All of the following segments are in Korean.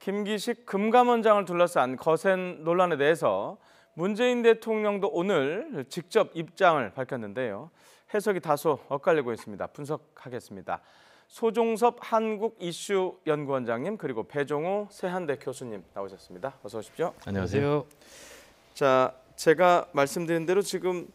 김기식 금감원장을 둘러싼 거센 논란에 대해서 문재인 대통령도 오늘 직접 입장을 밝혔는데요. 해석이 다소 엇갈리고 있습니다. 분석하겠습니다. 소종섭 한국이슈연구원장님 그리고 배종우 세한대 교수님 나오셨습니다. 어서 오십시오. 안녕하세요. 자, 제가 말씀드린 대로 지금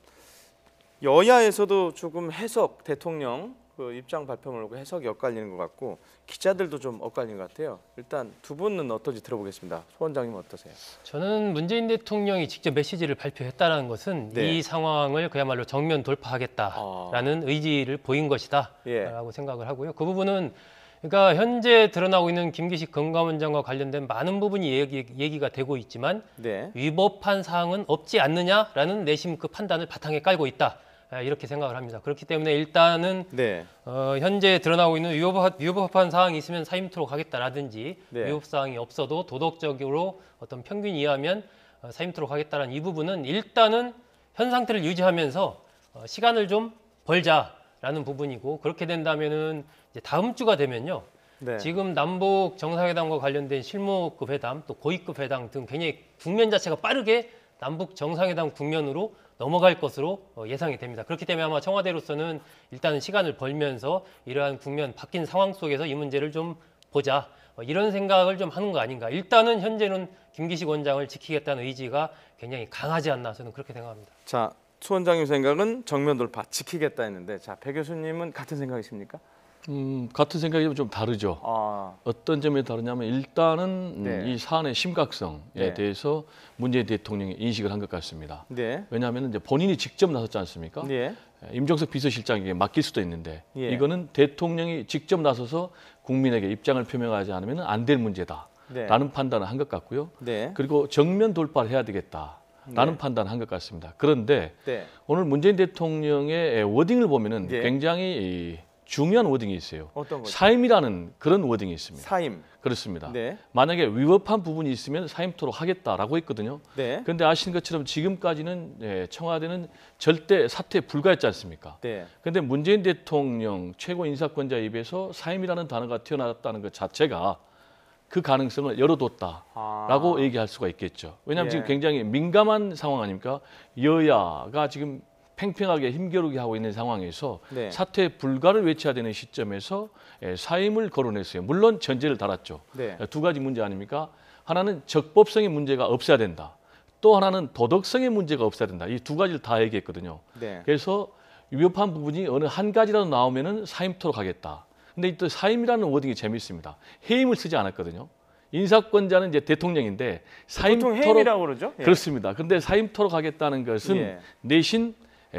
여야에서도 조금 해석 대통령 입장 발표를 놓고 해석이 엇갈리는 것 같고 기자들도 좀 엇갈리는 것 같아요. 일단 두 분은 어떤지 들어보겠습니다. 소 원장님 어떠세요? 저는 문재인 대통령이 직접 메시지를 발표했다는 것은 이 상황을 그야말로 정면 돌파하겠다라는 의지를 보인 것이다라고 생각을 하고요. 그 부분은 그러니까 현재 드러나고 있는 김기식 금감원장과 관련된 많은 부분이 얘기가 되고 있지만 위법한 사항은 없지 않느냐라는 내심 그 판단을 바탕에 깔고 있다. 이렇게 생각을 합니다. 그렇기 때문에 일단은 현재 드러나고 있는 위법한 사항이 있으면 사임토록 하겠다라든지 위법 사항이 없어도 도덕적으로 어떤 평균 이하면 사임토록 하겠다라는 이 부분은 일단은 현 상태를 유지하면서 시간을 좀 벌자라는 부분이고 그렇게 된다면은 이제 다음 주가 되면요. 지금 남북 정상회담과 관련된 실무급 회담 또 고위급 회담 등 굉장히 국면 자체가 빠르게 남북 정상회담 국면으로 넘어갈 것으로 예상이 됩니다. 그렇기 때문에 아마 청와대로서는 일단은 시간을 벌면서 이러한 국면 바뀐 상황 속에서 이 문제를 좀 보자 이런 생각을 좀 하는 거 아닌가. 일단은 현재는 김기식 원장을 지키겠다는 의지가 굉장히 강하지 않나 저는 그렇게 생각합니다. 자, 소 원장님 생각은 정면 돌파 지키겠다 했는데 자, 배 교수님은 같은 생각이십니까? 같은 생각이면 좀 다르죠. 어떤 점에 다르냐면 일단은 이 사안의 심각성에 대해서 문재인 대통령이 인식을 한 것 같습니다. 왜냐하면 이제 본인이 직접 나섰지 않습니까? 임종석 비서실장에게 맡길 수도 있는데 이거는 대통령이 직접 나서서 국민에게 입장을 표명하지 않으면 안 될 문제다라는 판단을 한 것 같고요. 그리고 정면 돌파를 해야 되겠다라는 판단을 한 것 같습니다. 그런데 오늘 문재인 대통령의 워딩을 보면은 굉장히 중요한 워딩이 있어요. 어떤 거죠? 사임이라는 그런 워딩이 있습니다. 사임. 그렇습니다. 만약에 위법한 부분이 있으면 사임토록 하겠다라고 했거든요. 그런데 아시는 것처럼 지금까지는 청와대는 절대 사퇴에 불과했지 않습니까? 그런데 문재인 대통령 최고 인사권자 입에서 사임이라는 단어가 튀어나왔다는 것 자체가 그 가능성을 열어뒀다라고 얘기할 수가 있겠죠. 왜냐하면 지금 굉장히 민감한 상황 아닙니까? 여야가 지금 팽팽하게 힘겨루게 하고 있는 상황에서 사퇴 불가를 외쳐야 되는 시점에서 사임을 거론했어요. 물론 전제를 달았죠. 두 가지 문제 아닙니까? 하나는 적법성의 문제가 없어야 된다. 또 하나는 도덕성의 문제가 없어야 된다. 이 두 가지를 다 얘기했거든요. 그래서 위법한 부분이 어느 한 가지라도 나오면은 사임토록 하겠다. 근데 또 사임이라는 워딩이 재미있습니다. 해임을 쓰지 않았거든요. 인사권자는 이제 대통령인데 사임토록 해임이라고 그러죠? 그렇습니다. 근데 사임토록 하겠다는 것은 내신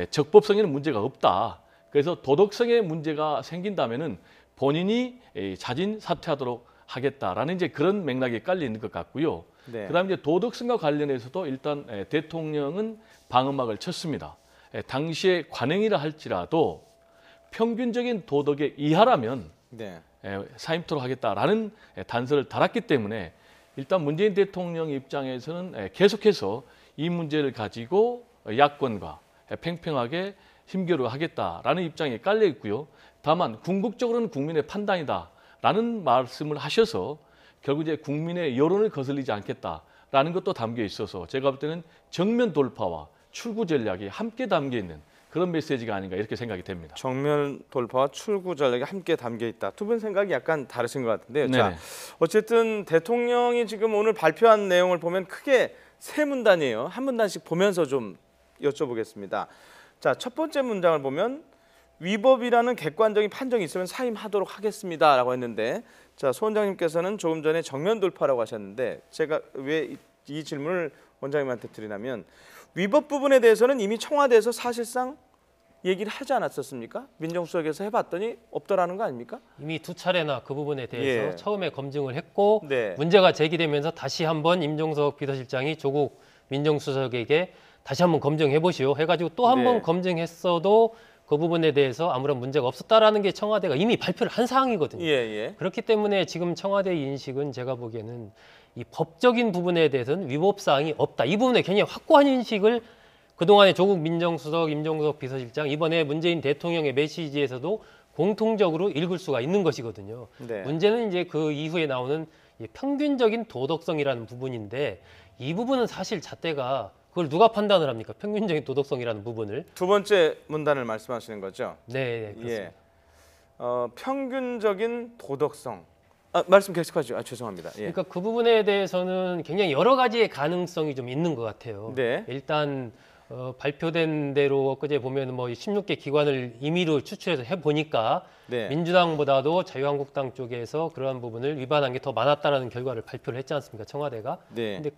적법성에는 문제가 없다. 그래서 도덕성의 문제가 생긴다면은 본인이 자진 사퇴하도록 하겠다라는 이제 그런 맥락이 깔려 있는 것 같고요. 그다음에 이제 도덕성과 관련해서도 일단 대통령은 방어막을 쳤습니다. 당시에 관행이라 할지라도 평균적인 도덕의 이하라면 사임토록 하겠다라는 단서를 달았기 때문에 일단 문재인 대통령 입장에서는 계속해서 이 문제를 가지고 야권과 팽팽하게 힘겨루 하겠다라는 입장이 깔려 있고요. 다만 궁극적으로는 국민의 판단이다라는 말씀을 하셔서 결국 이제 국민의 여론을 거슬리지 않겠다라는 것도 담겨 있어서 제가 볼 때는 정면 돌파와 출구 전략이 함께 담겨 있는 그런 메시지가 아닌가 이렇게 생각이 됩니다. 정면 돌파와 출구 전략이 함께 담겨 있다. 두 분 생각이 약간 다르신 것 같은데요. 자, 어쨌든 대통령이 지금 오늘 발표한 내용을 보면 크게 세 문단이에요. 한 문단씩 보면서 좀 여쭤보겠습니다. 자, 첫 번째 문장을 보면 위법이라는 객관적인 판정이 있으면 사임하도록 하겠습니다라고 했는데 자, 소 원장님께서는 조금 전에 정면 돌파라고 하셨는데 제가 왜 이 질문을 원장님한테 드리냐면 위법 부분에 대해서는 이미 청와대에서 사실상 얘기를 하지 않았었습니까? 민정수석에서 해봤더니 없더라는 거 아닙니까? 이미 두 차례나 그 부분에 대해서 처음에 검증을 했고 문제가 제기되면서 다시 한번 임종석 비서실장이 조국 민정수석에게 다시 한번 검증해 보시오 해가지고 또 한 번 검증했어도 그 부분에 대해서 아무런 문제가 없었다라는 게 청와대가 이미 발표를 한 사항이거든요. 그렇기 때문에 지금 청와대의 인식은 제가 보기에는 이 법적인 부분에 대해서는 위법 사항이 없다. 이 부분에 굉장히 확고한 인식을 그동안에 조국 민정수석, 임종석 비서실장, 이번에 문재인 대통령의 메시지에서도 공통적으로 읽을 수가 있는 것이거든요. 문제는 이제 그 이후에 나오는 이 평균적인 도덕성이라는 부분인데 이 부분은 사실 잣대가 그걸 누가 판단을 합니까? 평균적인 도덕성이라는 부분을. 두 번째 문단을 말씀하시는 거죠? 네, 그렇습니다. 예. 평균적인 도덕성. 말씀 계속하죠. 죄송합니다. 예. 그러니까 그 부분에 대해서는 굉장히 여러 가지의 가능성이 좀 있는 것 같아요. 네. 일단 발표된 대로 엊그제 보면 뭐 16개 기관을 임의로 추출해서 해보니까 네. 민주당보다도 자유한국당 쪽에서 그러한 부분을 위반한 게 더 많았다라는 결과를 발표를 했지 않습니까? 청와대가. 네. 근데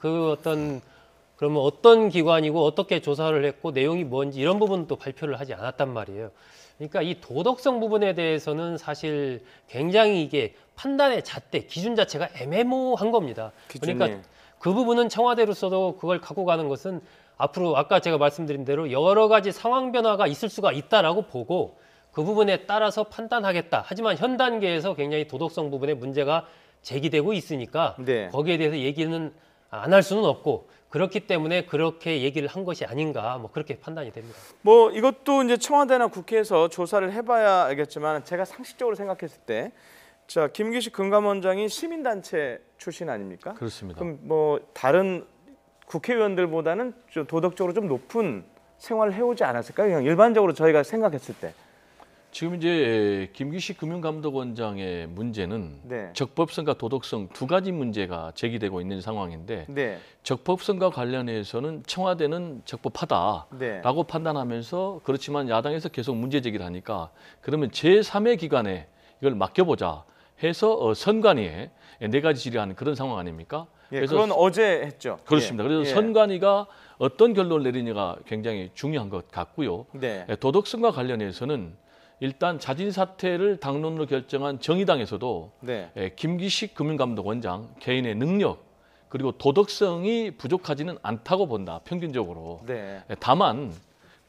그러면 어떤 기관이고 어떻게 조사를 했고 내용이 뭔지 이런 부분은 또 발표를 하지 않았단 말이에요. 그러니까 이 도덕성 부분에 대해서는 사실 굉장히 이게 판단의 잣대, 기준 자체가 애매모호한 겁니다. 기준이. 그러니까 그 부분은 청와대로서도 그걸 갖고 가는 것은 앞으로 아까 제가 말씀드린 대로 여러 가지 상황 변화가 있을 수가 있다라고 보고 그 부분에 따라서 판단하겠다. 하지만 현 단계에서 굉장히 도덕성 부분에 문제가 제기되고 있으니까 네. 거기에 대해서 얘기는 안 할 수는 없고 그렇기 때문에 그렇게 얘기를 한 것이 아닌가 뭐 그렇게 판단이 됩니다. 뭐 이것도 이제 청와대나 국회에서 조사를 해봐야 알겠지만 제가 상식적으로 생각했을 때 자, 김기식 금감원장이 시민단체 출신 아닙니까? 그렇습니다. 그럼 뭐 다른 국회의원들보다는 좀 도덕적으로 좀 높은 생활을 해오지 않았을까요? 그냥 일반적으로 저희가 생각했을 때. 지금 이제 김기식 금융감독원장의 문제는 네. 적법성과 도덕성 두 가지 문제가 제기되고 있는 상황인데 네. 적법성과 관련해서는 청와대는 적법하다라고 네. 판단하면서 그렇지만 야당에서 계속 문제 제기를 하니까 그러면 제3의 기관에 이걸 맡겨보자 해서 선관위에 네 가지 질의하는 그런 상황 아닙니까? 예, 그건 어제 했죠. 그렇습니다. 예. 그래서 예. 선관위가 어떤 결론을 내리냐가 굉장히 중요한 것 같고요. 네. 도덕성과 관련해서는 일단 자진 사퇴를 당론으로 결정한 정의당에서도 네. 김기식 금융감독원장 개인의 능력 그리고 도덕성이 부족하지는 않다고 본다. 평균적으로. 네. 다만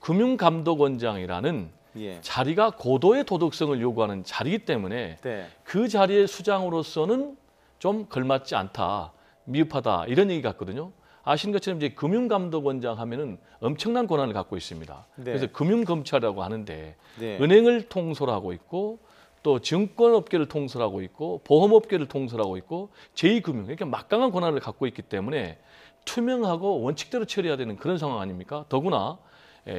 금융감독원장이라는 예. 자리가 고도의 도덕성을 요구하는 자리이기 때문에 네. 그 자리의 수장으로서는 좀 걸맞지 않다. 미흡하다. 이런 얘기 같거든요. 아시는 것처럼 이제 금융감독원장 하면은 엄청난 권한을 갖고 있습니다. 네. 그래서 금융검찰이라고 하는데 네. 은행을 통솔하고 있고 또 증권업계를 통솔하고 있고 보험업계를 통솔하고 있고 제2금융 이렇게 막강한 권한을 갖고 있기 때문에 투명하고 원칙대로 처리해야 되는 그런 상황 아닙니까? 더구나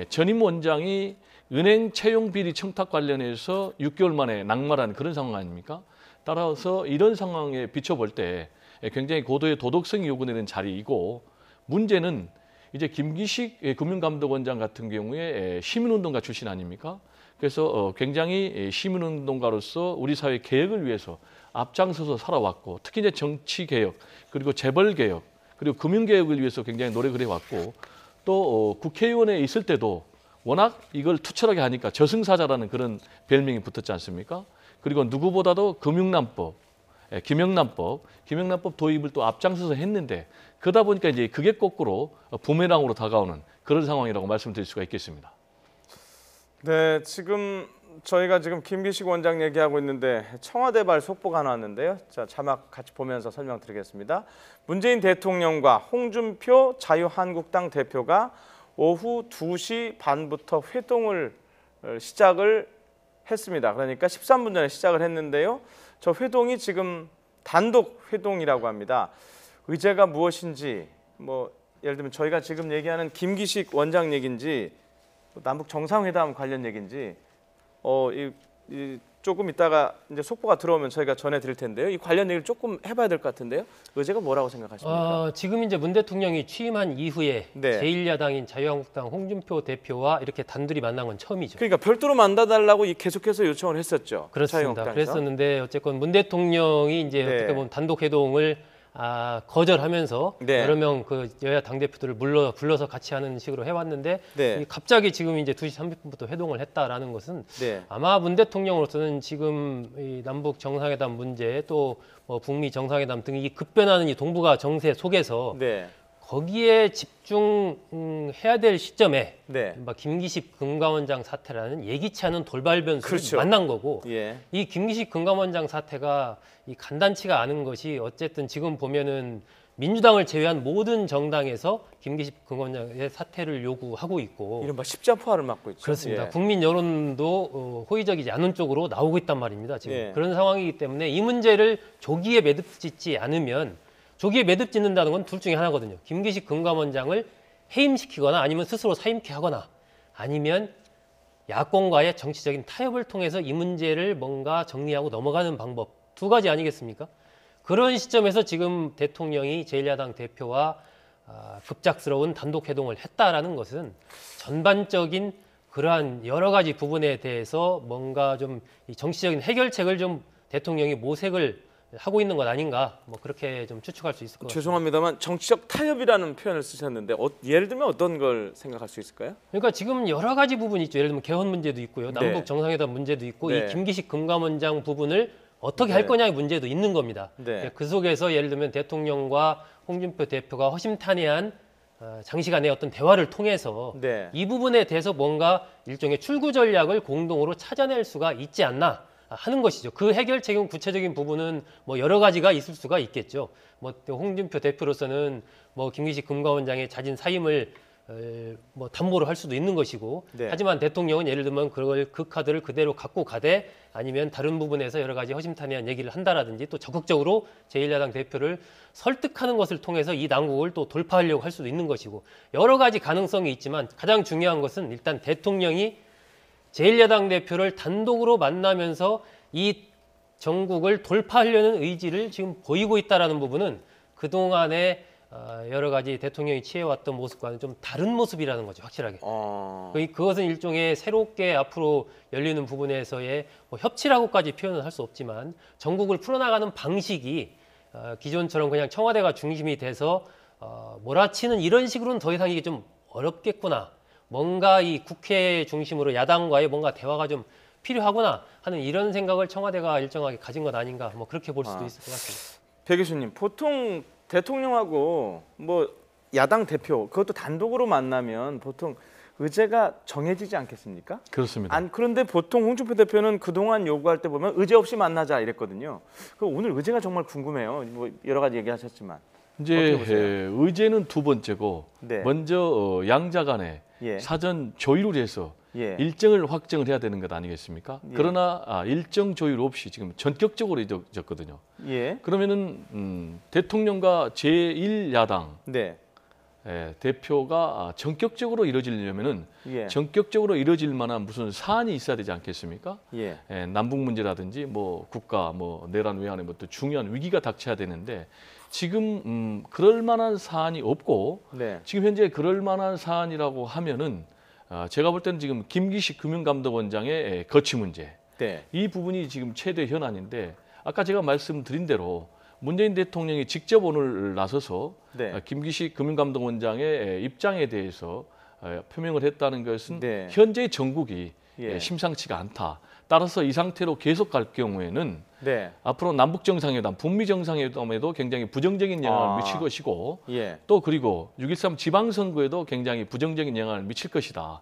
전임 원장이 은행 채용 비리 청탁 관련해서 6개월 만에 낙마한 그런 상황 아닙니까? 따라서 이런 상황에 비춰볼 때 굉장히 고도의 도덕성이 요구되는 자리이고 문제는 이제 김기식 금융감독원장 같은 경우에 시민운동가 출신 아닙니까? 그래서 굉장히 시민운동가로서 우리 사회 개혁을 위해서 앞장서서 살아왔고 특히 이제 정치 개혁 그리고 재벌 개혁 그리고 금융 개혁을 위해서 굉장히 노력을 해왔고 또 국회의원에 있을 때도 워낙 이걸 투철하게 하니까 저승사자라는 그런 별명이 붙었지 않습니까? 그리고 누구보다도 금융난법, 김영란법 도입을 또 앞장서서 했는데 그러다 보니까 이제 그게 거꾸로 부메랑으로 다가오는 그런 상황이라고 말씀드릴 수가 있겠습니다. 네, 저희가 지금 김기식 원장 얘기하고 있는데 청와대발 속보가 나왔는데요. 자, 자막 같이 보면서 설명드리겠습니다. 문재인 대통령과 홍준표 자유한국당 대표가 오후 2시 반부터 회동을 시작을 했습니다. 그러니까 13분 전에 시작을 했는데요. 저 회동이 지금 단독 회동이라고 합니다. 의제가 무엇인지 뭐 예를 들면 저희가 지금 얘기하는 김기식 원장 얘기인지 남북 정상회담 관련 얘기인지 조금 있다가 이제 속보가 들어오면 저희가 전해드릴 텐데요. 이 관련 얘기를 조금 해봐야 될 것 같은데요. 의제가 뭐라고 생각하십니까? 지금 이제 문 대통령이 취임한 이후에 네. 제1야당인 자유한국당 홍준표 대표와 이렇게 단둘이 만난 건 처음이죠. 그러니까 별도로 만나달라고 계속해서 요청을 했었죠. 그렇습니다. 자유한국당에서. 그랬었는데 어쨌건 문 대통령이 이제 네. 어떻게 보면 단독 회동을 거절하면서 네. 여러 명 그 여야 당 대표들을 불러서 같이 하는 식으로 해왔는데 네. 갑자기 지금 이제 2시 30분부터 회동을 했다라는 것은 네. 아마 문 대통령으로서는 지금 이 남북 정상회담 문제 또 뭐 북미 정상회담 등 이 급변하는 이 동북아 정세 속에서 네. 거기에 집중해야 될 시점에 네. 김기식 금감원장 사태라는 예기치 않은 돌발 변수를 그렇죠. 만난 거고 예. 이 김기식 금감원장 사태가 이 간단치가 않은 것이 어쨌든 지금 보면은 민주당을 제외한 모든 정당에서 김기식 금감원장의 사퇴를 요구하고 있고 이른바 십자포화를 맞고 있죠. 그렇습니다. 예. 국민 여론도 호의적이지 않은 쪽으로 나오고 있단 말입니다. 지금 예. 그런 상황이기 때문에 이 문제를 조기에 매듭짓지 않으면 조기에 매듭짓는다는 건 둘 중에 하나거든요. 김기식 금감원장을 해임시키거나 아니면 스스로 사임케 하거나 아니면 야권과의 정치적인 타협을 통해서 이 문제를 뭔가 정리하고 넘어가는 방법 두 가지 아니겠습니까? 그런 시점에서 지금 대통령이 제1야당 대표와 급작스러운 단독 회동을 했다라는 것은 전반적인 그러한 여러 가지 부분에 대해서 뭔가 좀 이 정치적인 해결책을 좀 대통령이 모색을 하고 있는 것 아닌가 뭐 그렇게 좀 추측할 수 있을 것 같습니다. 죄송합니다만 정치적 타협이라는 표현을 쓰셨는데 예를 들면 어떤 걸 생각할 수 있을까요? 그러니까 지금 여러 가지 부분이 있죠. 예를 들면 개헌 문제도 있고요. 네. 남북 정상회담 문제도 있고 네. 이 김기식 금감원장 부분을 어떻게 네. 할 거냐의 문제도 있는 겁니다. 네. 그 속에서 예를 들면 대통령과 홍준표 대표가 허심탄회한 장시간의 어떤 대화를 통해서 네. 이 부분에 대해서 뭔가 일종의 출구 전략을 공동으로 찾아낼 수가 있지 않나 하는 것이죠. 그 해결책은 구체적인 부분은 뭐 여러 가지가 있을 수가 있겠죠. 뭐 홍준표 대표로서는 뭐 김기식 금감원장의 자진 사임을 뭐 담보로 할 수도 있는 것이고 네. 하지만 대통령은 예를 들면 그 카드를 그대로 갖고 가되 아니면 다른 부분에서 여러 가지 허심탄회한 얘기를 한다라든지 또 적극적으로 제1야당 대표를 설득하는 것을 통해서 이 난국을 또 돌파하려고 할 수도 있는 것이고 여러 가지 가능성이 있지만 가장 중요한 것은 일단 대통령이 제1야당 대표를 단독으로 만나면서 이 정국을 돌파하려는 의지를 지금 보이고 있다는 부분은 그동안의 여러 가지 대통령이 취해왔던 모습과는 좀 다른 모습이라는 거죠, 확실하게. 그것은 일종의 새롭게 앞으로 열리는 부분에서의 뭐 협치라고까지 표현은 할 수 없지만 전국을 풀어나가는 방식이 기존처럼 그냥 청와대가 중심이 돼서 몰아치는 이런 식으로는 더 이상 이게 좀 어렵겠구나. 뭔가 이 국회 중심으로 야당과의 뭔가 대화가 좀 필요하구나 하는 이런 생각을 청와대가 일정하게 가진 것 아닌가 뭐 그렇게 볼 수도 있을 것 같습니다. 배 교수님, 보통 대통령하고 뭐 야당 대표 그것도 단독으로 만나면 보통 의제가 정해지지 않겠습니까? 그렇습니다. 그런데 보통 홍준표 대표는 그동안 요구할 때 보면 의제 없이 만나자 이랬거든요. 오늘 의제가 정말 궁금해요. 뭐 여러 가지 얘기하셨지만. 이제 의제는 두 번째고 네. 먼저 양자 간에 예. 사전 조율을 해서 예. 일정을 확정을 해야 되는 것 아니겠습니까? 예. 그러나 일정 조율 없이 지금 전격적으로 이루어졌거든요. 예. 그러면은 대통령과 제1야당 네. 대표가 전격적으로 이루어지려면은 예. 전격적으로 이루어질 만한 무슨 사안이 있어야 되지 않겠습니까? 예. 남북 문제라든지 뭐 국가 뭐 내란 외환의 뭐 또 중요한 위기가 닥쳐야 되는데 지금 그럴 만한 사안이 없고 네. 지금 현재 그럴 만한 사안이라고 하면은 제가 볼 때는 지금 김기식 금융감독원장의 거취 문제 네. 이 부분이 지금 최대 현안인데 아까 제가 말씀드린 대로 문재인 대통령이 직접 오늘 나서서 네. 김기식 금융감독원장의 입장에 대해서 표명을 했다는 것은 네. 현재 정국이 예. 심상치가 않다. 따라서 이 상태로 계속 갈 경우에는 네. 앞으로 남북 정상회담, 북미 정상회담에도 굉장히 부정적인 영향을 미칠 것이고 예. 또 그리고 6.13 지방선거에도 굉장히 부정적인 영향을 미칠 것이다.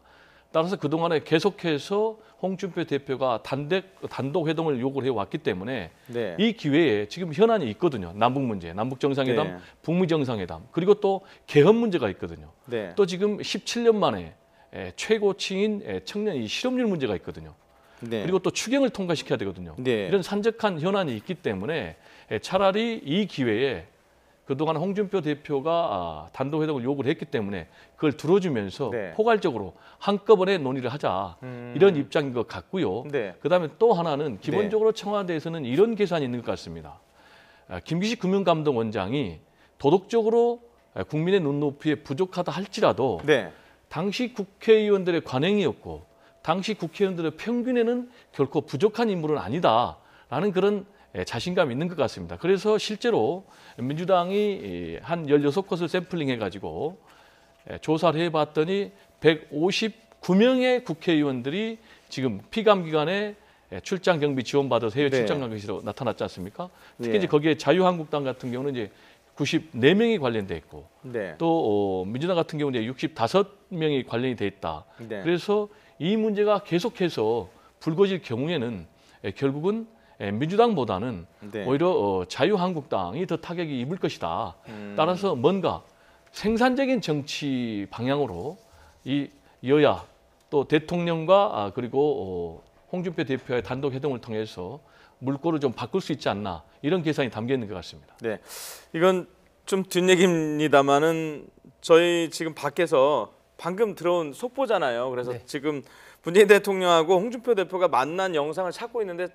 따라서 그동안에 계속해서 홍준표 대표가 단독 회동을 요구를 해왔기 때문에 네. 이 기회에 지금 현안이 있거든요. 남북 문제, 남북 정상회담, 네. 북미 정상회담, 그리고 또 개헌 문제가 있거든요. 네. 또 지금 17년 만에 최고층인 청년 이 실업률 문제가 있거든요. 네. 그리고 또 추경을 통과시켜야 되거든요. 네. 이런 산적한 현안이 있기 때문에 차라리 이 기회에 그동안 홍준표 대표가 단독 회동을 요구를 했기 때문에 그걸 들어주면서 네. 포괄적으로 한꺼번에 논의를 하자 이런 입장인 것 같고요. 네. 그다음에 또 하나는 기본적으로 청와대에서는 이런 계산이 있는 것 같습니다. 김기식 금융감독원장이 도덕적으로 국민의 눈높이에 부족하다 할지라도 네. 당시 국회의원들의 관행이었고 당시 국회의원들의 평균에는 결코 부족한 인물은 아니다라는 그런 자신감이 있는 것 같습니다. 그래서 실제로 민주당이 한 16곳을 샘플링해가지고 조사를 해봤더니 159명의 국회의원들이 지금 피감 기관에 출장 경비 지원받아서 해외 네. 출장 경비로 나타났지 않습니까? 특히 네. 이제 거기에 자유한국당 같은 경우는 이제 94명이 관련돼 있고 네. 또 민주당 같은 경우는 65명이 관련이 돼 있다. 네. 그래서 이 문제가 계속해서 불거질 경우에는 결국은 민주당보다는 네. 오히려 자유한국당이 더 타격이 입을 것이다. 따라서 뭔가 생산적인 정치 방향으로 이 여야 또 대통령과 그리고 홍준표 대표의 단독 회동을 통해서 물꼬를 좀 바꿀 수 있지 않나 이런 계산이 담겨 있는 것 같습니다. 네, 이건 좀 뒷얘기입니다만은 저희 지금 밖에서 방금 들어온 속보잖아요. 그래서 네. 지금 문재인 대통령하고 홍준표 대표가 만난 영상을 찾고 있는데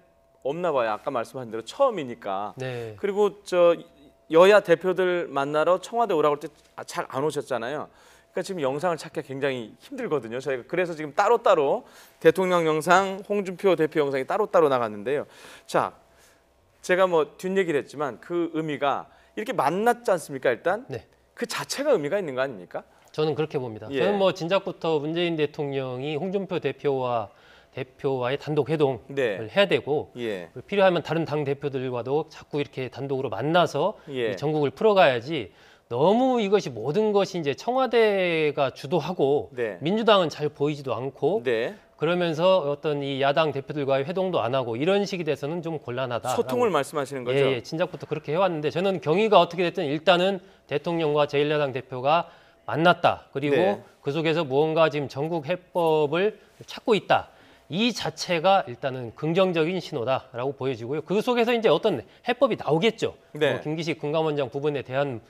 없나 봐요. 아까 말씀하신 대로 처음이니까. 네. 그리고 저 여야 대표들 만나러 청와대 오라고 할 때 잘 안 오셨잖아요. 그러니까 지금 영상을 찾기가 굉장히 힘들거든요. 저희가 그래서 지금 따로따로 대통령 영상, 홍준표 대표 영상이 따로따로 나갔는데요. 자, 제가 뭐 뒷얘기를 했지만 그 의미가 이렇게 만났지 않습니까? 일단 네. 그 자체가 의미가 있는 거 아닙니까? 저는 그렇게 봅니다. 예. 저는 뭐 진작부터 문재인 대통령이 홍준표 대표와의 단독 회동을 네. 해야 되고 예. 필요하면 다른 당 대표들과도 자꾸 이렇게 단독으로 만나서 예. 이 전국을 풀어가야지. 너무 이것이 모든 것이 이제 청와대가 주도하고 네. 민주당은 잘 보이지도 않고 네. 그러면서 어떤 이 야당 대표들과의 회동도 안 하고 이런 식이 돼서는 좀 곤란하다. 소통을 말씀하시는 거죠? 예, 진작부터 그렇게 해왔는데 저는 경위가 어떻게 됐든 일단은 대통령과 제1야당 대표가 만났다. 그리고 네. 그 속에서 무언가 지금 전국 해법을 찾고 있다. 이 자체가 일단은 긍정적인 신호다라고 보여지고요. 그 속에서 이제 어떤 해법이 나오겠죠. 네. 김기식 금감원장 부분에 대한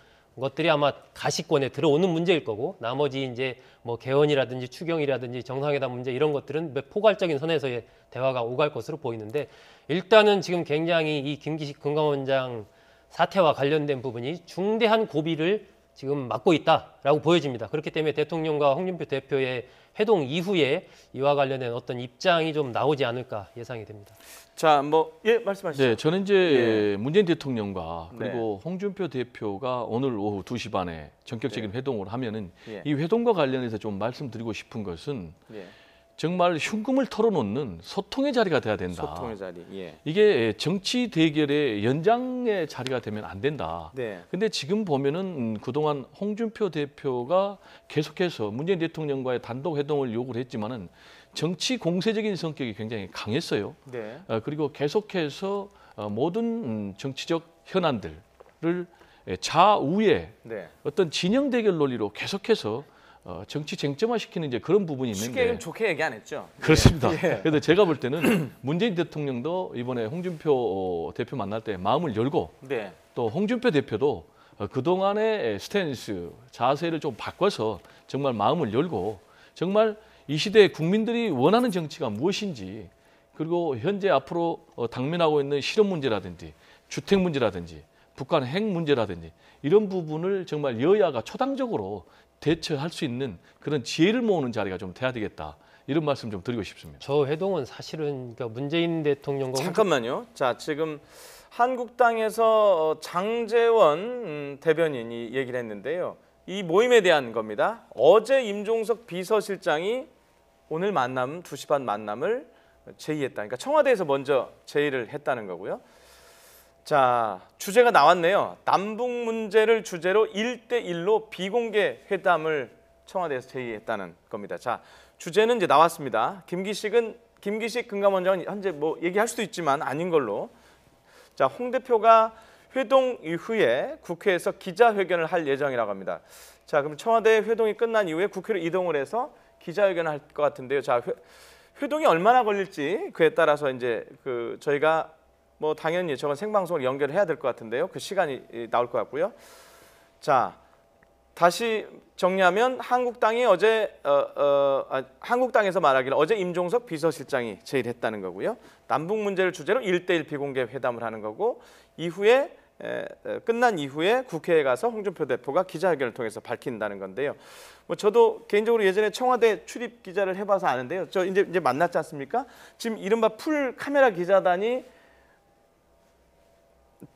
것들이 아마 가시권에 들어오는 문제일 거고 나머지 이제 뭐 개헌이라든지 추경이라든지 정상회담 문제 이런 것들은 포괄적인 선에서의 대화가 오갈 것으로 보이는데 일단은 지금 굉장히 이 김기식 금감원장 사태와 관련된 부분이 중대한 고비를 지금 맞고 있다라고 보여집니다. 그렇기 때문에 대통령과 홍준표 대표의 회동 이후에 이와 관련된 어떤 입장이 좀 나오지 않을까 예상이 됩니다. 자, 뭐 예, 말씀하시죠. 네, 저는 이제 문재인 대통령과 네. 그리고 홍준표 대표가 오늘 오후 2시 반에 전격적인 네. 회동을 하면은 예. 이 회동과 관련해서 좀 말씀드리고 싶은 것은 예. 정말 흉금을 털어놓는 소통의 자리가 돼야 된다. 소통의 자리. 예. 이게 정치 대결의 연장의 자리가 되면 안 된다. 네. 근데 지금 보면은 그동안 홍준표 대표가 계속해서 문재인 대통령과의 단독 회동을 요구를 했지만은 정치 공세적인 성격이 굉장히 강했어요. 네. 그리고 계속해서 모든 정치적 현안들을 좌우에 네. 어떤 진영 대결 논리로 계속해서 정치 쟁점화시키는 이제 그런 부분이 쉽게 있는데 얘기하면 좋게 얘기 안 했죠. 그렇습니다. 예. 그래서 제가 볼 때는 문재인 대통령도 이번에 홍준표 대표 만날 때 마음을 열고 네. 또 홍준표 대표도 그동안의 스탠스, 자세를 좀 바꿔서 정말 마음을 열고 정말 이 시대에 국민들이 원하는 정치가 무엇인지 그리고 현재 앞으로 당면하고 있는 실업 문제라든지 주택 문제라든지 북한 핵 문제라든지 이런 부분을 정말 여야가 초당적으로 대처할 수 있는 그런 지혜를 모으는 자리가 좀 돼야 되겠다. 이런 말씀 좀 드리고 싶습니다. 저 회동은 사실은 그러니까 문재인 대통령과 잠깐만요. 자, 지금 한국당에서 장제원 대변인이 얘기를 했는데요. 이 모임에 대한 겁니다. 어제 임종석 비서실장이 오늘 만남 2시 반 만남을 제의했다. 그러니까 청와대에서 먼저 제의를 했다는 거고요. 자, 주제가 나왔네요. 남북 문제를 주제로 1대1로 비공개 회담을 청와대에서 제의했다는 겁니다. 자, 주제는 이제 나왔습니다. 김기식 금감원장은 현재 뭐 얘기할 수도 있지만 아닌 걸로. 자, 홍 대표가 회동 이후에 국회에서 기자회견을 할 예정이라고 합니다. 자, 그럼 청와대 회동이 끝난 이후에 국회로 이동을 해서 기자회견을 할 것 같은데요. 자, 회동이 얼마나 걸릴지 그에 따라서 이제 저희가 뭐 당연히 저건 생방송을 연결을 해야 될 것 같은데요. 그 시간이 나올 것 같고요. 자, 다시 정리하면 한국당이 어제 한국당에서 말하기를 어제 임종석 비서실장이 제의를 했다는 거고요. 남북 문제를 주제로 1대1 비공개 회담을 하는 거고 이후에 끝난 이후에 국회에 가서 홍준표 대표가 기자회견을 통해서 밝힌다는 건데요. 뭐 저도 개인적으로 예전에 청와대 출입 기자를 해봐서 아는데요. 저 이제 만났지 않습니까? 지금 이른바 풀 카메라 기자단이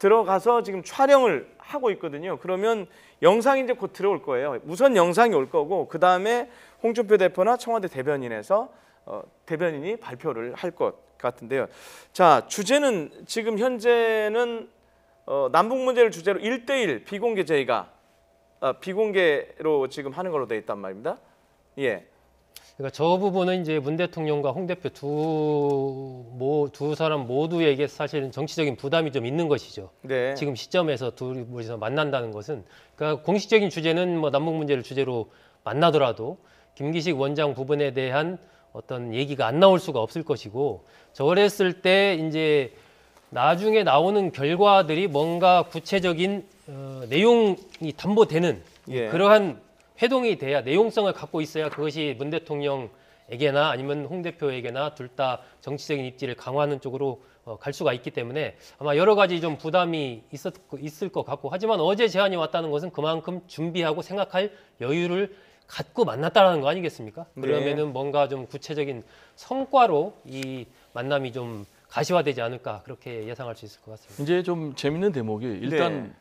들어가서 지금 촬영을 하고 있거든요. 그러면 영상이 이제 곧 들어올 거예요. 우선 영상이 올 거고 그 다음에 홍준표 대표나 청와대 대변인에서 대변인이 발표를 할 것 같은데요. 자, 주제는 지금 현재는 남북 문제를 주제로 1대1 비공개 제의가 비공개로 지금 하는 걸로 돼 있단 말입니다. 예. 그러니까 저 부분은 이제 문 대통령과 홍 대표 두 사람 모두에게 사실은 정치적인 부담이 좀 있는 것이죠. 네. 지금 시점에서 둘이 모여서 만난다는 것은, 그러니까 공식적인 주제는 뭐 남북 문제를 주제로 만나더라도 김기식 원장 부분에 대한 어떤 얘기가 안 나올 수가 없을 것이고, 저랬을 때 이제 나중에 나오는 결과들이 뭔가 구체적인 내용이 담보되는 예. 그러한 회동이 돼야, 내용성을 갖고 있어야 그것이 문 대통령에게나 아니면 홍 대표에게나 둘 다 정치적인 입지를 강화하는 쪽으로 갈 수가 있기 때문에 아마 여러 가지 좀 부담이 있을 것 같고, 하지만 어제 제안이 왔다는 것은 그만큼 준비하고 생각할 여유를 갖고 만났다라는 거 아니겠습니까? 그러면은 뭔가 좀 구체적인 성과로 이 만남이 좀 가시화되지 않을까, 그렇게 예상할 수 있을 것 같습니다. 이제 좀 재밌는 대목이 일단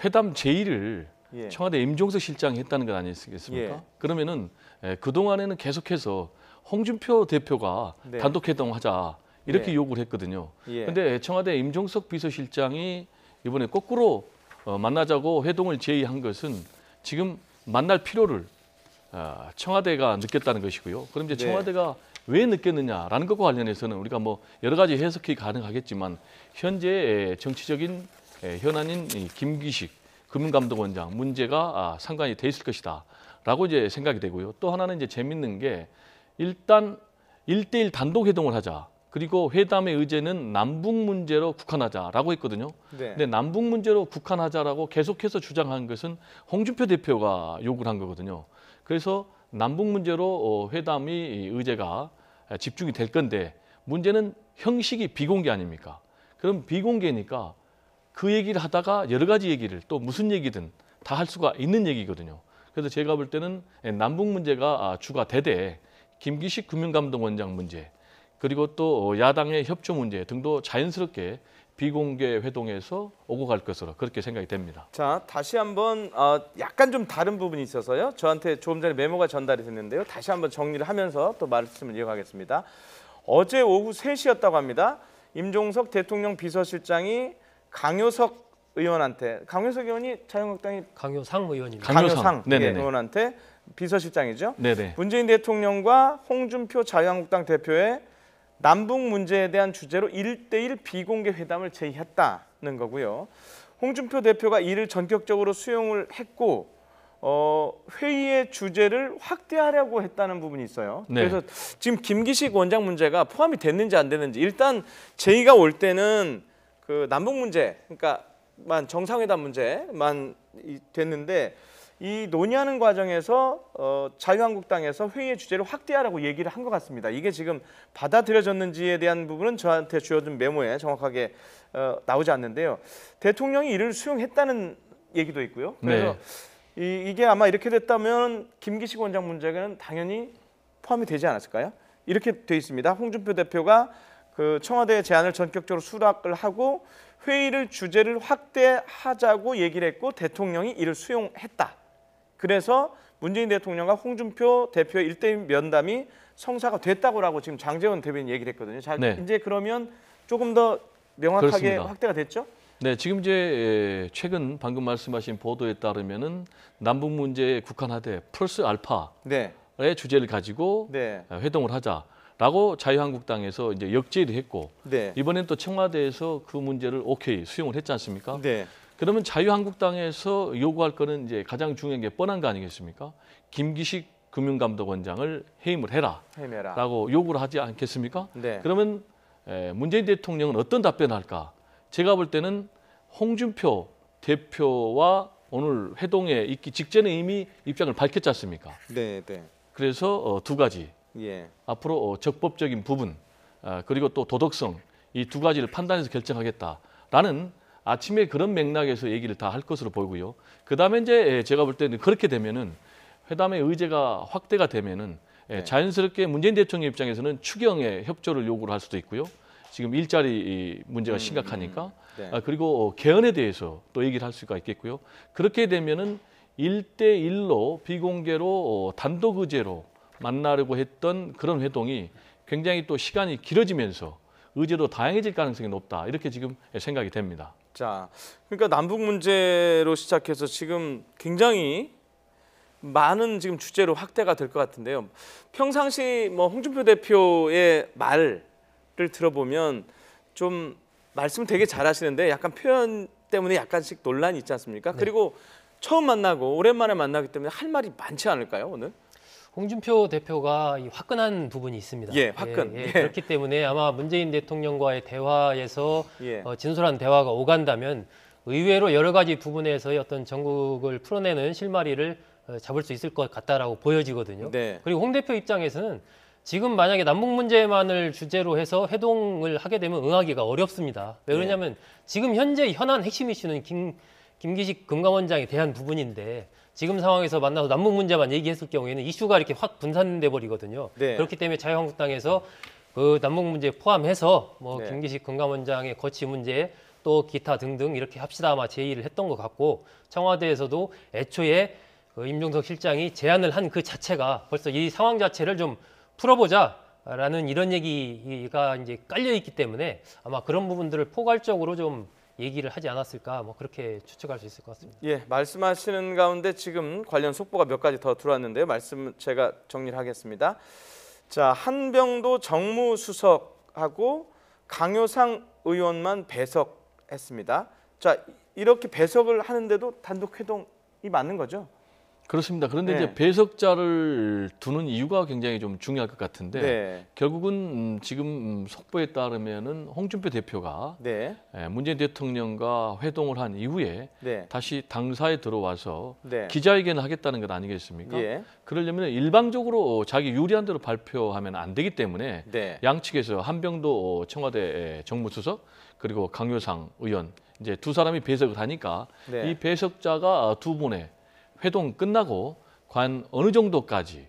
회담 제의를 청와대 임종석 실장이 했다는 것 아니겠습니까? 그러면은 그동안에는 계속해서 홍준표 대표가 단독 회동하자 이렇게 요구를 했거든요. 그런데 청와대 임종석 비서실장이 이번에 거꾸로 만나자고 회동을 제의한 것은 지금 만날 필요를 청와대가 느꼈다는 것이고요. 그럼 이제 청와대가 왜 느꼈느냐라는 것과 관련해서는 우리가 뭐 여러 가지 해석이 가능하겠지만, 현재 정치적인 현안인 김기식 금융감독원장 문제가 상관이 돼 있을 것이다라고 이제 생각이 되고요. 또 하나는 이제 재밌는 게, 일단 1대1 단독 회동을 하자. 그리고 회담의 의제는 남북 문제로 국한하자라고 했거든요. 근데 남북 문제로 국한하자라고 계속해서 주장한 것은 홍준표 대표가 요구를 한 거거든요. 그래서 남북 문제로 회담이 의제가 집중이 될 건데, 문제는 형식이 비공개 아닙니까? 그럼 비공개니까 그 얘기를 하다가 여러 가지 얘기를 또 무슨 얘기든 다 할 수가 있는 얘기거든요. 그래서 제가 볼 때는 남북 문제가 주가 되되 김기식 금융감독원장 문제, 그리고 또 야당의 협조 문제 등도 자연스럽게 비공개 회동에서 오고 갈 것으로 그렇게 생각이 됩니다. 자, 다시 한번 약간 좀 다른 부분이 있어서요. 저한테 조금 전에 메모가 전달이 됐는데요. 다시 한번 정리를 하면서 또 말씀을 이어가겠습니다. 어제 오후 3시였다고 합니다. 임종석 대통령 비서실장이 강효석 의원한테, 강효석 의원이 자유한국당이 강효상 의원입니다. 강효상 의원한테 비서실장이죠. 네네. 문재인 대통령과 홍준표 자유한국당 대표의 남북 문제에 대한 주제로 1대1 비공개 회담을 제의했다는 거고요. 홍준표 대표가 이를 전격적으로 수용을 했고 회의의 주제를 확대하려고 했다는 부분이 있어요. 그래서 지금 김기식 원장 문제가 포함이 됐는지 안 됐는지, 일단 제의가 올 때는 그 남북 문제, 그러니까만 정상회담 문제만 됐는데, 이 논의하는 과정에서 자유한국당에서 회의의 주제를 확대하라고 얘기를 한 것 같습니다. 이게 지금 받아들여졌는지에 대한 부분은 저한테 주어진 메모에 정확하게 나오지 않는데요. 대통령이 이를 수용했다는 얘기도 있고요. 그래서 이게 아마 이렇게 됐다면 김기식 원장 문제는 당연히 포함이 되지 않았을까요? 이렇게 돼 있습니다. 홍준표 대표가 그 청와대의 제안을 전격적으로 수락을 하고 회의를 주제를 확대하자고 얘기를 했고, 대통령이 이를 수용했다. 그래서 문재인 대통령과 홍준표 대표의 1대1 면담이 성사가 됐다고 지금 장제원 대변인 얘기를 했거든요. 자, 이제 그러면 조금 더 명확하게 그렇습니다. 확대가 됐죠? 네, 지금 이제 최근 방금 말씀하신 보도에 따르면은 남북 문제에 국한하되 플러스 알파의 주제를 가지고 회동을 하자라고 자유한국당에서 이제 역제의를 했고, 이번엔 또 청와대에서 그 문제를 오케이 수용을 했지 않습니까? 그러면 자유한국당에서 요구할 거는 이제 가장 중요한 게 뻔한 거 아니겠습니까? 김기식 금융감독원장을 해임을 해라라고 요구를 하지 않겠습니까? 그러면 문재인 대통령은 어떤 답변을 할까? 제가 볼 때는 홍준표 대표와 오늘 회동에 있기 직전에 이미 입장을 밝혔지 않습니까? 그래서 두 가지, 앞으로 적법적인 부분, 그리고 또 도덕성, 이 두 가지를 판단해서 결정하겠다라는 아침에 그런 맥락에서 얘기를 다 할 것으로 보이고요. 그다음에 이제 제가 볼 때는 그렇게 되면은 회담의 의제가 확대가 되면은 자연스럽게 문재인 대통령 입장에서는 추경의 협조를 요구를 할 수도 있고요. 지금 일자리 문제가 심각하니까. 그리고 개헌에 대해서 또 얘기를 할 수가 있겠고요. 그렇게 되면은 1대1로 비공개로 단독 의제로 만나려고 했던 그런 회동이 굉장히 또 시간이 길어지면서 의제도 다양해질 가능성이 높다. 이렇게 지금 생각이 됩니다. 자, 그러니까 남북 문제로 시작해서 지금 굉장히 많은 지금 주제로 확대가 될 것 같은데요. 평상시 뭐 홍준표 대표의 말을 들어보면 좀 말씀 되게 잘하시는데 약간 표현 때문에 약간씩 논란이 있지 않습니까? 네. 그리고 처음 만나고 오랜만에 만나기 때문에 할 말이 많지 않을까요, 오늘? 홍준표 대표가 이 화끈한 부분이 있습니다. 예, 화끈. 예. 그렇기 때문에 아마 문재인 대통령과의 대화에서 예. 진솔한 대화가 오간다면 의외로 여러 가지 부분에서의 어떤 전국을 풀어내는 실마리를 잡을 수 있을 것 같다라고 보여지거든요. 네. 그리고 홍 대표 입장에서는 지금 만약에 남북 문제만을 주제로 해서 회동을 하게 되면 응하기가 어렵습니다. 왜 그러냐면 지금 현재 현안 핵심 이슈는 김기식 금감원장에 대한 부분인데 지금 상황에서 만나서 남북 문제만 얘기했을 경우에는 이슈가 이렇게 확 분산돼 버리거든요. 네. 그렇기 때문에 자유한국당에서 그 남북 문제 포함해서 뭐 네. 김기식 금감원장의 거취 문제 또 기타 등등 이렇게 합시다 아마 제의를 했던 것 같고 청와대에서도 애초에 그 임종석 실장이 제안을 한 그 자체가 벌써 이 상황 자체를 좀 풀어보자라는 이런 얘기가 이제 깔려 있기 때문에 아마 그런 부분들을 포괄적으로 좀 얘기를 하지 않았을까 뭐 그렇게 추측할 수 있을 것 같습니다. 예, 말씀하시는 가운데 지금 관련 속보가 몇 가지 더 들어왔는데요. 말씀 제가 정리를 하겠습니다. 자, 한병도 정무수석하고 강효상 의원만 배석했습니다. 자, 이렇게 배석을 하는데도 단독 회동이 맞는 거죠? 그렇습니다. 그런데 네. 이제 배석자를 두는 이유가 굉장히 좀 중요할 것 같은데 네. 결국은 지금 속보에 따르면은 홍준표 대표가 네. 문재인 대통령과 회동을 한 이후에 네. 다시 당사에 들어와서 네. 기자회견을 하겠다는 것 아니겠습니까? 예. 그러려면 일방적으로 자기 유리한 대로 발표하면 안 되기 때문에 네. 양측에서 한병도 청와대 정무수석 그리고 강효상 의원 이제 두 사람이 배석을 하니까 네. 이 배석자가 두 분의 회동 끝나고 과연 어느 정도까지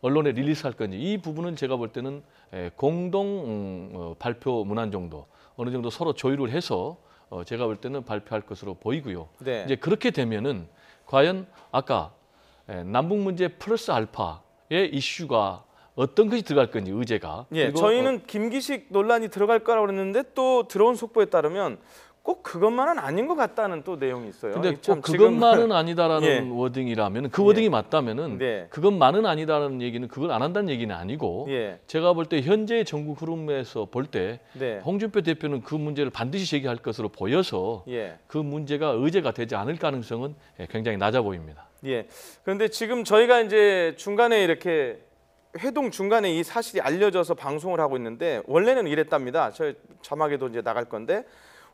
언론에 릴리스할 건지 이 부분은 제가 볼 때는 공동 발표 문안 정도 어느 정도 서로 조율을 해서 제가 볼 때는 발표할 것으로 보이고요. 네. 이제 그렇게 되면은 과연 아까 남북 문제 플러스 알파의 이슈가 어떤 것이 들어갈 건지 의제가 예, 그리고 저희는 김기식 논란이 들어갈 거라고 그랬는데 또 들어온 속보에 따르면 꼭 그것만은 아닌 것 같다는 또 내용이 있어요. 근데 참 꼭 그것만은 지금 아니다라는 예. 워딩이라면 그 워딩이 맞다면은 네. 그것만은 아니다라는 얘기는 그걸 안 한다는 얘기는 아니고 예. 제가 볼 때 현재 전국 흐름에서 볼 때 네. 홍준표 대표는 그 문제를 반드시 제기할 것으로 보여서 예. 그 문제가 의제가 되지 않을 가능성은 굉장히 낮아 보입니다. 예. 그런데 지금 저희가 이제 중간에 이렇게 회동 중간에 이 사실이 알려져서 방송을 하고 있는데 원래는 이랬답니다. 저 자막에도 이제 나갈 건데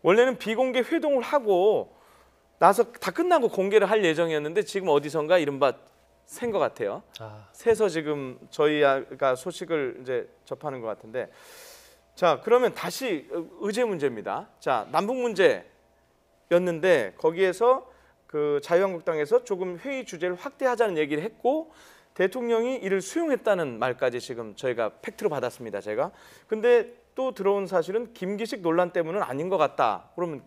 원래는 비공개 회동을 하고 나서 다 끝나고 공개를 할 예정이었는데 지금 어디선가 이른바 샌 것 같아요. 새서 지금 저희가 소식을 이제 접하는 것 같은데 자 그러면 다시 의제 문제입니다. 자 남북 문제였는데 거기에서 그 자유한국당에서 조금 회의 주제를 확대하자는 얘기를 했고 대통령이 이를 수용했다는 말까지 지금 저희가 팩트로 받았습니다. 제가 근데 또 들어온 사실은 김기식 논란 때문은 아닌 것 같다. 그러면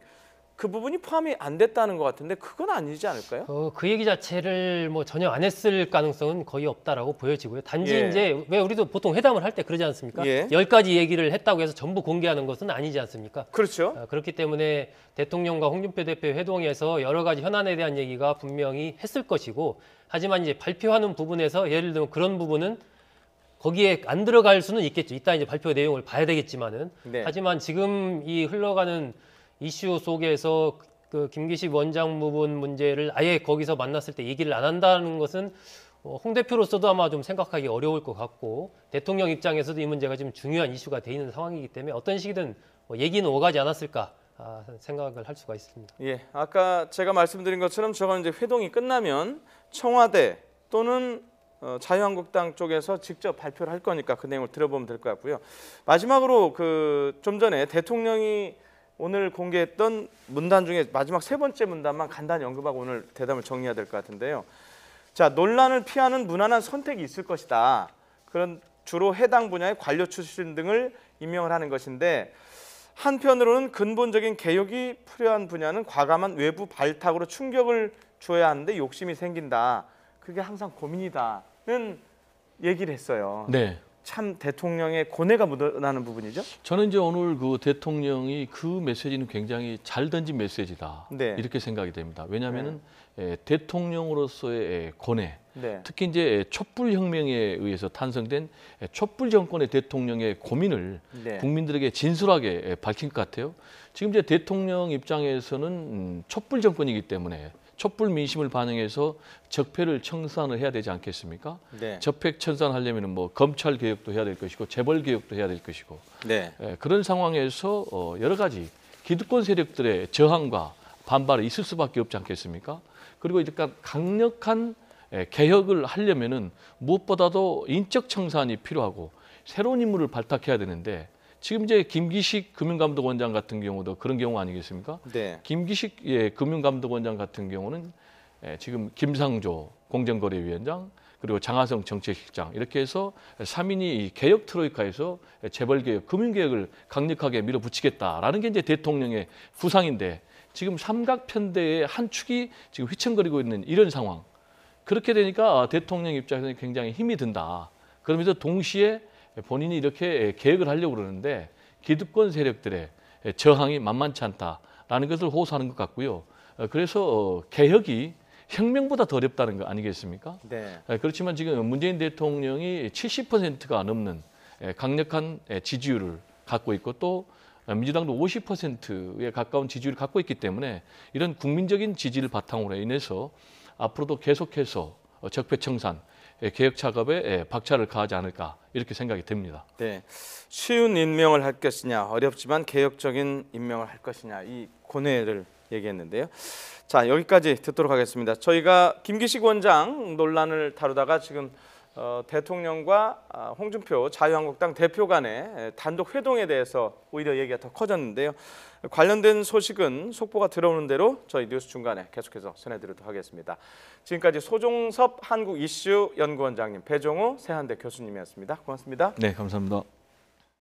그 부분이 포함이 안 됐다는 것 같은데 그건 아니지 않을까요? 그 얘기 자체를 뭐 전혀 안 했을 가능성은 거의 없다라고 보여지고요. 단지 예. 이제 왜 우리도 보통 회담을 할 때 그러지 않습니까? 예. 10가지 얘기를 했다고 해서 전부 공개하는 것은 아니지 않습니까? 그렇죠. 그렇기 때문에 대통령과 홍준표 대표 회동에서 여러 가지 현안에 대한 얘기가 분명히 했을 것이고 하지만 이제 발표하는 부분에서 예를 들면 그런 부분은 거기에 안 들어갈 수는 있겠죠. 이따 이제 발표 내용을 봐야 되겠지만은 네. 하지만 지금 이 흘러가는 이슈 속에서 그 김기식 원장 부분 문제를 아예 거기서 만났을 때 얘기를 안 한다는 것은 홍 대표로서도 아마 좀 생각하기 어려울 것 같고 대통령 입장에서도 이 문제가 지금 중요한 이슈가 돼 있는 상황이기 때문에 어떤 식이든 얘기는 오가지 않았을까 생각을 할 수가 있습니다. 예, 아까 제가 말씀드린 것처럼 저건 이제 회동이 끝나면 청와대 또는 자유한국당 쪽에서 직접 발표를 할 거니까 그 내용을 들어보면 될 것 같고요. 마지막으로 그 좀 전에 대통령이 오늘 공개했던 문단 중에 마지막 세 번째 문단만 간단히 언급하고 오늘 대담을 정리해야 될 것 같은데요. 자, 논란을 피하는 무난한 선택이 있을 것이다. 그런 주로 해당 분야의 관료 출신 등을 임명을 하는 것인데 한편으로는 근본적인 개혁이 필요한 분야는 과감한 외부 발탁으로 충격을 줘야 하는데 욕심이 생긴다. 그게 항상 고민이다는 얘기를 했어요. 네. 참 대통령의 고뇌가 묻어나는 부분이죠. 저는 이제 오늘 그 대통령이 그 메시지는 굉장히 잘 던진 메시지다. 네. 이렇게 생각이 됩니다. 왜냐하면은 대통령으로서의 고뇌, 특히 이제 촛불혁명에 의해서 탄생된 촛불 정권의 대통령의 고민을 국민들에게 진솔하게 밝힌 것 같아요. 지금 이제 대통령 입장에서는 촛불 정권이기 때문에 촛불 민심을 반영해서 적폐를 청산을 해야 되지 않겠습니까? 적폐 청산하려면 뭐 검찰 개혁도 해야 될 것이고 재벌 개혁도 해야 될 것이고 그런 상황에서 여러 가지 기득권 세력들의 저항과 반발이 있을 수밖에 없지 않겠습니까? 그리고 이렇게 강력한 개혁을 하려면은 무엇보다도 인적 청산이 필요하고 새로운 인물을 발탁해야 되는데 지금 이제 김기식 금융감독원장 같은 경우도 그런 경우 아니겠습니까? 김기식 금융감독원장 같은 경우는 지금 김상조 공정거래위원장 그리고 장하성 정책실장 이렇게 해서 3인이 개혁 트로이카에서 재벌개혁, 금융개혁을 강력하게 밀어붙이겠다라는 게 이제 대통령의 구상인데 지금 삼각편대의 한 축이 지금 휘청거리고 있는 이런 상황. 그렇게 되니까 대통령 입장에서는 굉장히 힘이 든다. 그러면서 동시에 본인이 이렇게 개혁을 하려고 그러는데 기득권 세력들의 저항이 만만치 않다라는 것을 호소하는 것 같고요. 그래서 개혁이 혁명보다 더 어렵다는 거 아니겠습니까? 그렇지만 지금 문재인 대통령이 70%가 넘는 강력한 지지율을 갖고 있고 또 민주당도 50%에 가까운 지지율을 갖고 있기 때문에 이런 국민적인 지지를 바탕으로 인해서 앞으로도 계속해서 적폐 청산, 개혁 작업에 박차를 가하지 않을까 이렇게 생각이 듭니다. 쉬운 임명을 할 것이냐, 어렵지만 개혁적인 임명을 할 것이냐 이 고뇌를 얘기했는데요. 자, 여기까지 듣도록 하겠습니다. 저희가 김기식 원장 논란을 다루다가 지금 대통령과 홍준표 자유한국당 대표 간의 단독 회동에 대해서 오히려 얘기가 더 커졌는데요. 관련된 소식은 속보가 들어오는 대로 저희 뉴스 중간에 계속해서 전해드리도록 하겠습니다. 지금까지 소종섭 한국이슈연구원장님, 배종우 세한대 교수님이었습니다. 고맙습니다. 네, 감사합니다.